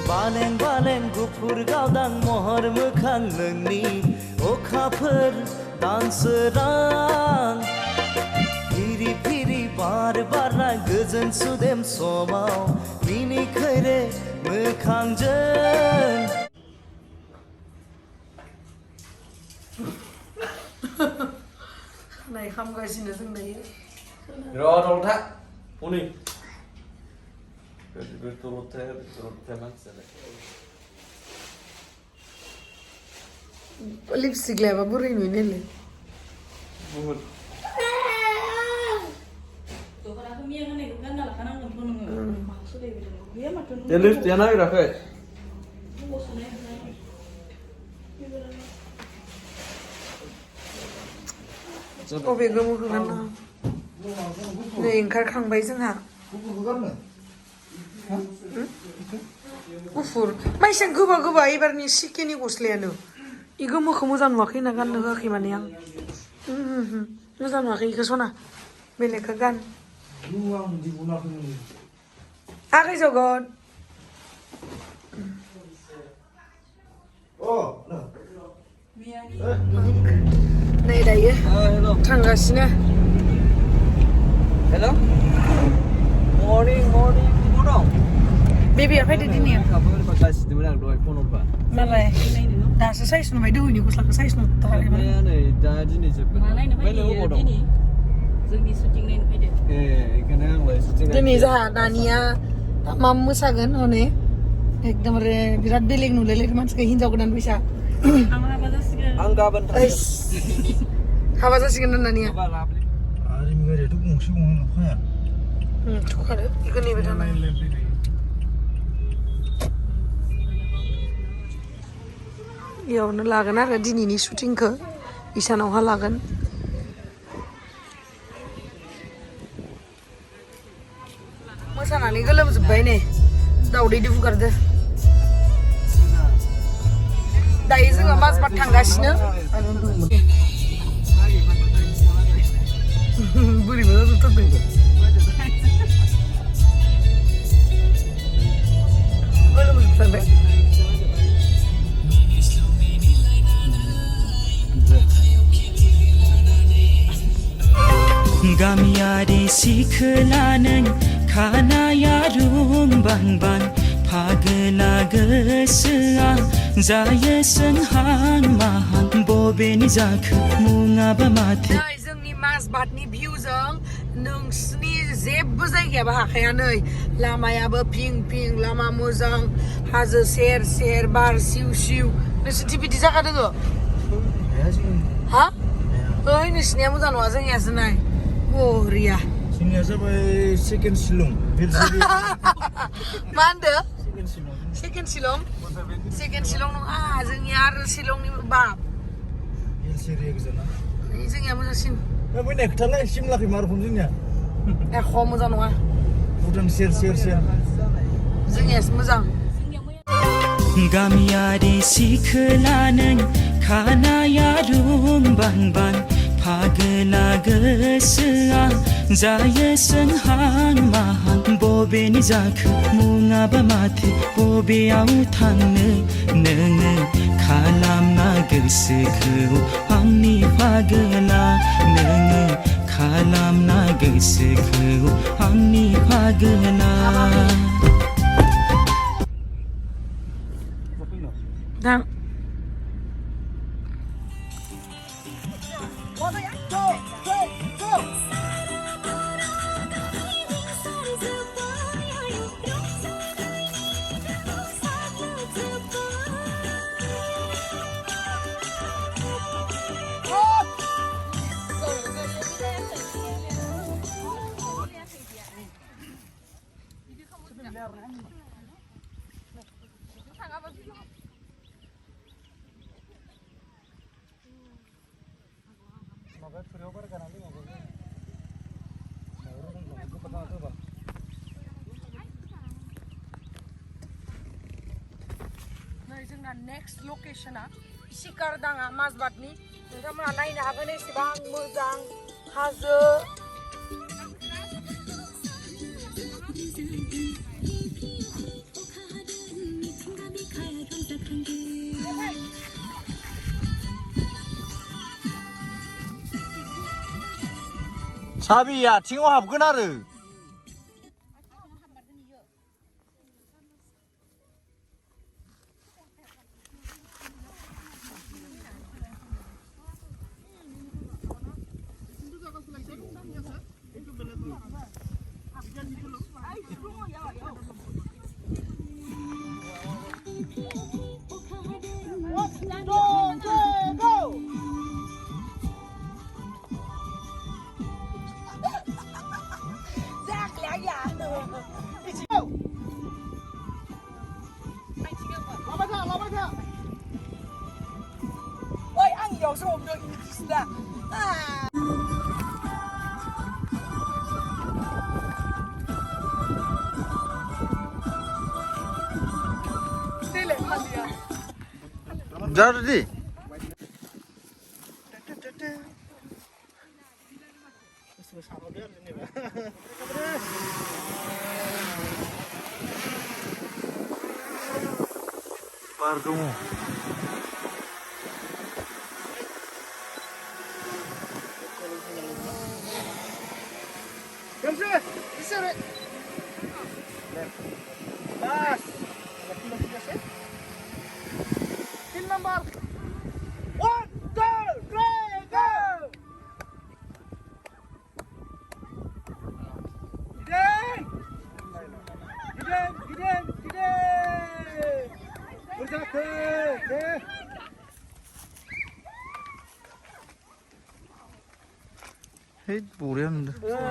बालें बालें गुफुर गावदां महर मोखां नोंनि अखाफोर दानसोरां फिरि फिरि बार बारना गोजोन सुदेम समाव मिनिखैरे मोखांजों नाय खामगासिनो जों दायो र'था हनै बेथ'ल'थाय मानसियालाय लिपस्टिक लायाबा बोरै नुयो नायलाय बुहुद लिपस्टिकआ नागिराखै बबे गोमोखौ गानना नै ओंखारखांबाय जोंहा गुफुर माइसिया गोबा गोबा एबारनि सिकेनि गस्लायानो इ गोमोखौ मोजां नुवाखै होनना गाननो होआखै माने आं मोजां नुवाखै इखौ सना बेलेगखौ गान आखै जगत नै दायो थांगासिनो हेल' मर्निं बबाव दं बेबिया फैदो दिनै गासिनोमोन आं दहाय फन हरबा मालाय दासो साइज नुबाय दोहैनि गस्लाखौ साइज नुथाराखै नै दा दिनै जोबगोन ओमफ्राय नों बबाव दं जोंनि शुटिं नायनो फैदो बेखायनो आंलाय शुटिं दिनै जोंहा दानिया मा मोसागोन हनै एकदमबारे बिराद बेलेग नुलायलाय मानसिखौ हिनजाव गोदान फैसा आं हाबा जासिगोन आं गाबोन हाबा जासिगोन दानिया आरो गारियाथ' गंसे गंनै लांखाया थुखारो बेखौ नेबाय थानाय बेयावनो लागोन आरो दिनैनि शुटिंखौ इसानावहा लागोन मोसानानै गोलोमजोब्बाय नै दावदै दिहुगारदो दायो जोङो माजबाद थांगासिनो बोरैबा जाजोबथारदों गोलोमजोबथारबाय गामियारि सिखोला नों खानाया रुंबांबां फागोला गोसोआ जायो सोंहां माहां बबेनि जाखो मुङाबा माथो जोंनि माजबादनि भिउजों नोंसिनि जेबो जायगायाबो हाखाया नै लामायाबो पिं पिं लामा मोजां हाजो सेर सेर बार सिउ सिउ नोंसिनिथिं बिदि जायगा दोङो हा ओइ नोंसिनिया मोजां नङा जोंनियासो नाय बरिया जोंनिया जाबाय सेकेन्ड शिलं मा होनदो सेकेन्ड शिलं नङा जोंनिया आरो शिलंनि बाब हिल्स एरिया गोजाना जोंनिया मोजांसिन बै नाय खोथालाय सिमलाखै मा रोखोम जोंनिया एख' मोजां नङा भुटान सेर सेर सेर जोंनियासो मोजां गामियारि सिखोला नों खानाया रुंबांबां फागोला गोसोआ जायो सोंहां माहां बबेनि जाखो मुङाबा माथो बबेयाव थांनो नोङो खालामना गोसोखौ आंनि फागोला नोङो खालामना गोसोखौ आंनि फागोला थां जोंना नेक्स्ट लकेशना सिकारदाङा माजबादनि नोंथांमोना नायनो हागोन एसेबां मोजां हाजो 사비야 팅어 합그나르 Ôi, ăn nhiều xong rồi được là đây là gì à? 자르디 Baar kamu Gemsri, bisa re? Last. Pin number 1, 2, 3, go! Gideng! Berjake, deh. Hết bù đi em.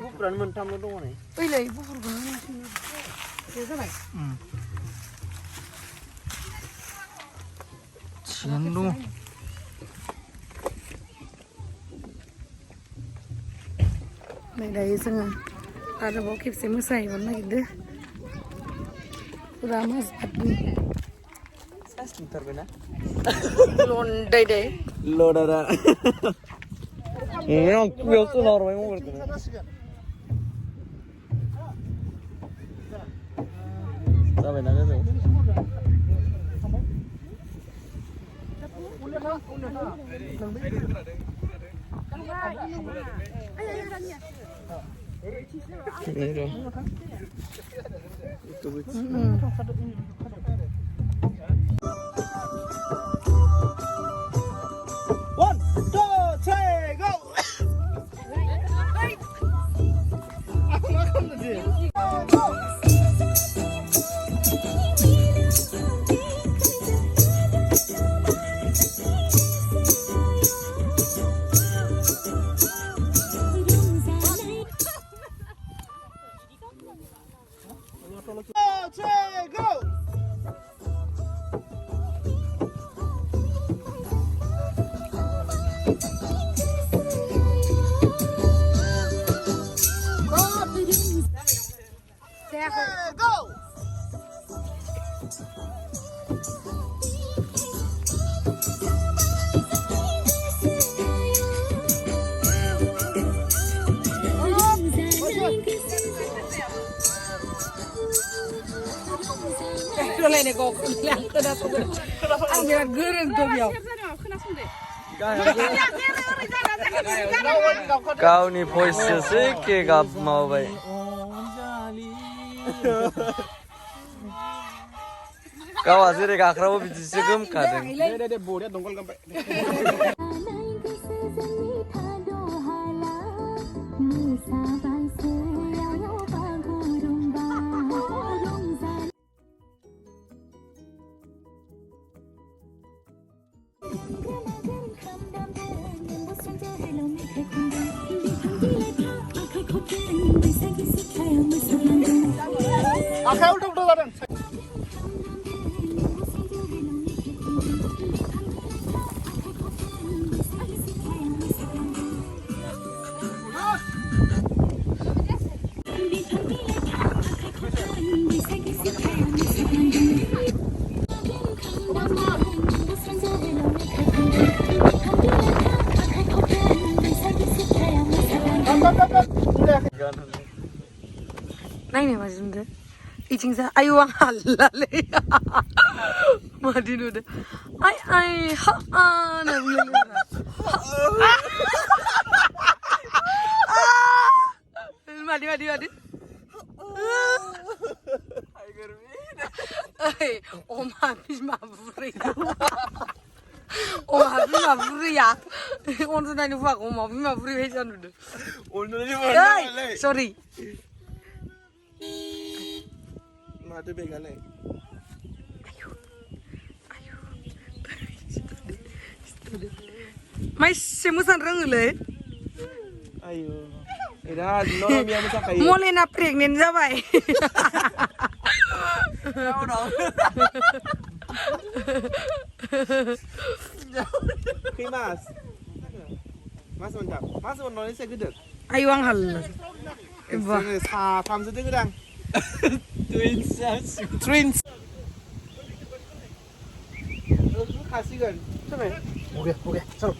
Bukan mentam itu mana? Ôi lấy bút của nó thế các bạn Chiến luôn. này đấy xong rồi ta đã bỏ kịp xem mới xài vào này đấy udah mas aduh Saya sebentar benar. lon đây đấy Lo dada. Yang biasa normal yang berarti. Sampai nanya tu. One, two, three, go! Aku makan tadi. Two, three, go! Go! Cái này này có làm tôi đã ăn cái gương tôi nhiều Kau ni voice sikit gap mau baik. Kau asal dek akhirnya bisa segem kadang. Deh, boleh dongkol sampai. Akhirnya udah dan. này này mà dừng đấy ý chính ra ai uang halal mà đi nữa ai ha này mandi. Oma habis maburi. Oma habis maburi ya. Orang tu nanya buat oma habis maburi macam tu. Sorry. Mati begalai. Mai semusan rengule. Ayo. Ida, no mia musa kai. Mole na pregnant jabai. Mas. Mas mantap. Mas nol ni saya gede. Ayo ang hal. Iba. Sa tham sedang gedang. Twins. Kasih kan. Sampai. Okay. Sorry.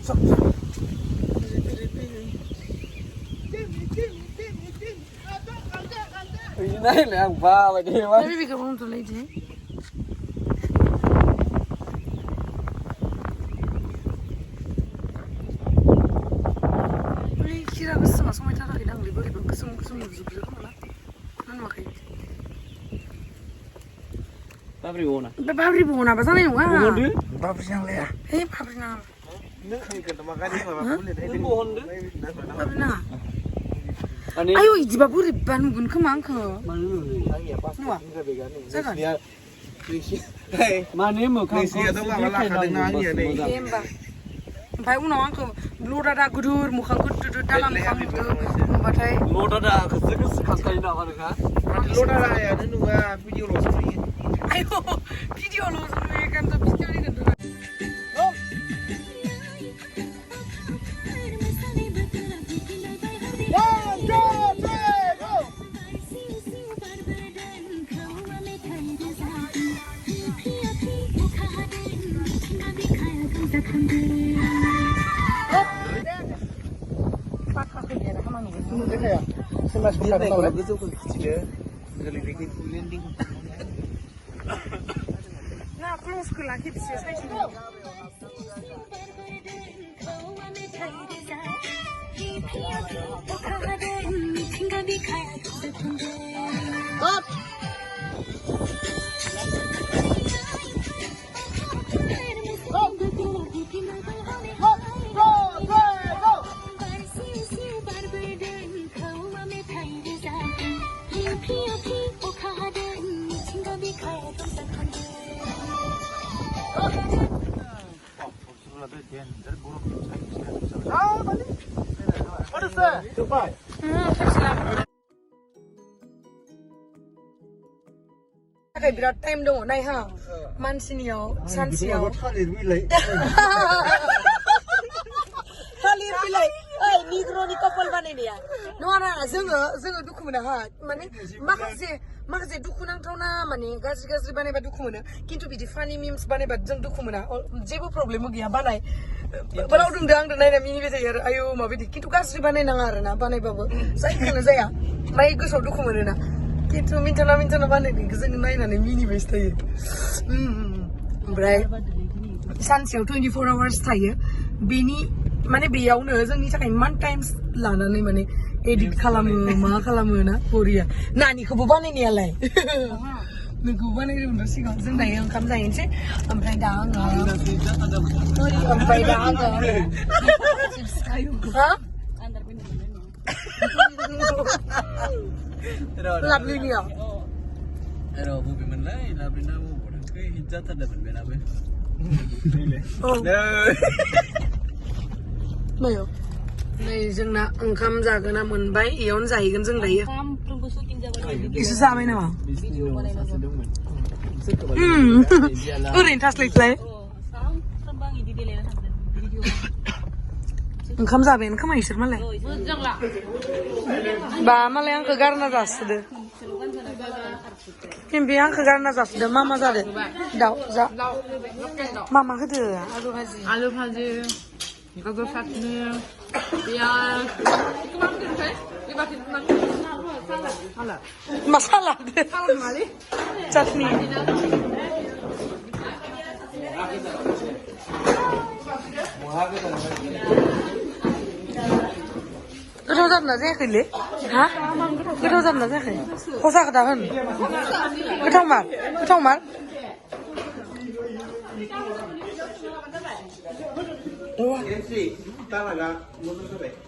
Ini naik lah apa lagi mas? Tapi bikin orang tu lagi. Kira kesem masuk macam lagi dah libur kesem zup mana? Mana makai? Pabrik bona. Pabrik bona, pasal ni wah. Pabrik yang leh. Pabrik yang. Nak ikan makan ni mama boleh. Pabrik yang. Ayo, iji babu riban mungkin kemang ke? Wah, jangan. Mana mau kau? Nasi atau apa lah kadang ni ni. Emba. Pai unang ke blue dada gudur muka gudur dalam kamu tu batai. Loda dah kes kali nak mana kan? Loda lah ya, ni nunggu video lo sendiri. Ayo, video lo sendiri kan tu video ni kan tu. Semas dia tak tahu betul ke dia. Kalau dia landing. Nah, close ke lagi bisa saya sini. Stop. What is that? Dubai. Kayak berat time dong, naik ha. Mansinyau, sansiau. Halir bilai. Negro ni couple mana ni ya? Nuara, zenga duku mana ha? Mana? Makasih duku nang tahu na mana? Gazi bane ba duku mana? Kintu bidi funny memes bane ba jeng duku mana? Jebu problem lagi ya bane. Kalau udung dang dan naik mini bete ya, ayo mau bidi. Kintu gazi bane nangar na bane babo. Saya kan saya. Mai gue so duku mana na? Kintu minta na bane ni. Kezeng naik na mini bete ya. Bray. Sansiau 24 hours saya. Bini mana beyaunu, जोंनि थाखाय man times लानानै माने edit खालामो मा खालामो ना Korea. नानिखौबो बानायनायालाय. नोंखौ बानायनो मोनदों सिगां जों दायो ओंखाम जाहैनोसै ओमफ्राय दा आङो हा लाबलिनिया bukit mana? Labina bukan ke hijat ada berbeda be. Mayo. नै जोंना ओंखाम जागोना मोनबाय इयावनो जाहैगोन जों दायो सानफ्रोमबो शुटिं जाबाय इसे जाबाय नामा ओरैनो थास्लायस्लाय सानफ्रोमबो आं इदि देलायना थांगोन भिडिअ ओंखाम जाबायानो खोमा इसोर मालाय बा मालाय आंखौ गारना जासोदो केम्पि आंखौ गारना जासोदो मा जादो दाउ जा मा होदो आलु भाजि गाजर सातनि पियाज masala chutney गोथाव जादोंना जायाखैलै हा गोथाव जादोंना जायाखै खसा खोथा होन गोथाव मार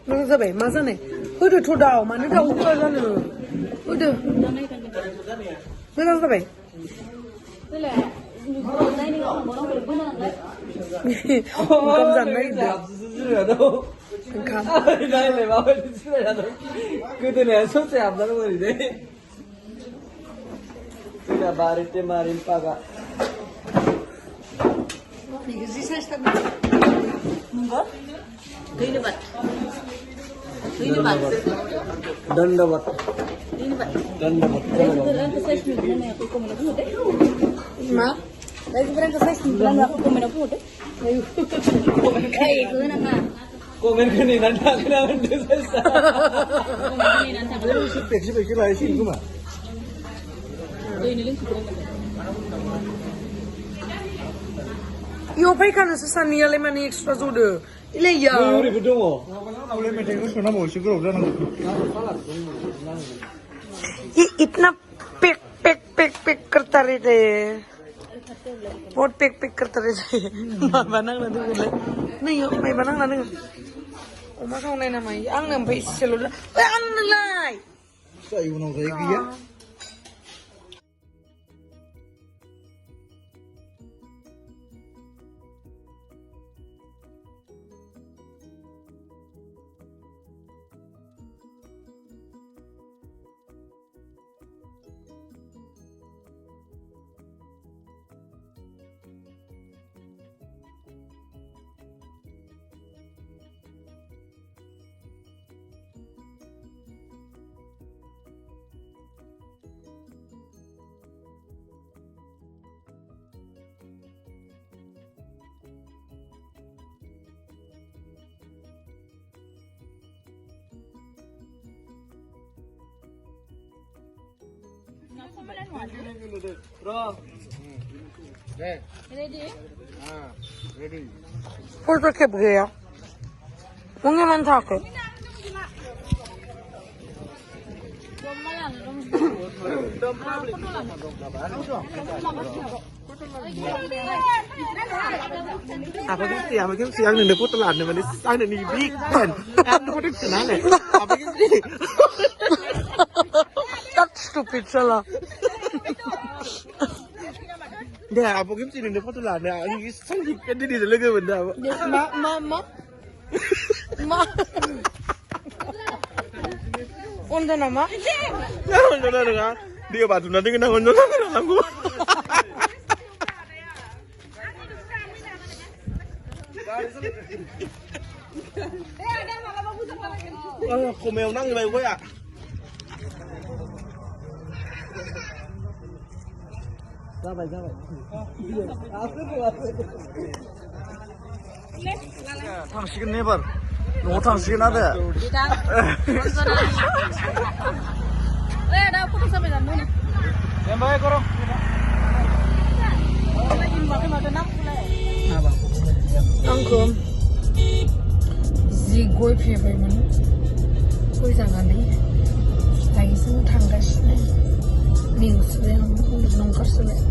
मोजां जाबाय मा जानाय होदोथ' दाव मानो दाव होआ जानो होदो मोजां जाबाय ओंखाम जानो नागिरदों ओंखाम नायलाय माबायदि सोलायना दं गोदोनाया ससे हाबनानै ओरैनो जोंना बारिटे मारिन पागा जि साइज नंगौ धन्यबाद दंडवत Berangkat saya sembilan aku komen aku deh. मा Lagi berangkat saya sembilan aku komen aku deh. Itu nama. komen kan ini nanti kenangan desa Komen ini nanti. 백시 라이 신구만. Ini link berangkat. Yo pai kan sesani ale mani extra zude ile ya 우리 부동어 원래 메테고 소나 뭐 시끄러 없잖아. ये इतना पेक करता रहते बहुत पेक करता रहते बनांग ना बोले नहीं हो मैं बनांग ना अमा खावनाय ना माय आंनो ओमफ्राय इसेल' आंनोलाय जाय उनाव जाय गैया. Ready? फोटो खेप गया मुंगे मन था के Apa sih yang nende foto lah nende sana nih big kan. Apa foto sana nih? Apa sih? That's stupid salah Dia apa sih nende foto lah nih? Ini sangat kan dia di lega benda. Ma Onda nama Jangan. Dia batu nanti kena ngonjol aku. Aku mau nang gimana gue ya? Sampai 당신은 never. 너 당신은 하대. Ada foto sampai dan mana? Yang baik koro. Lagi makan nak pula. Angkum Zigoi piye mana Koi jangan lagi semua tangga sini Minggu sebelum nongkar sebelum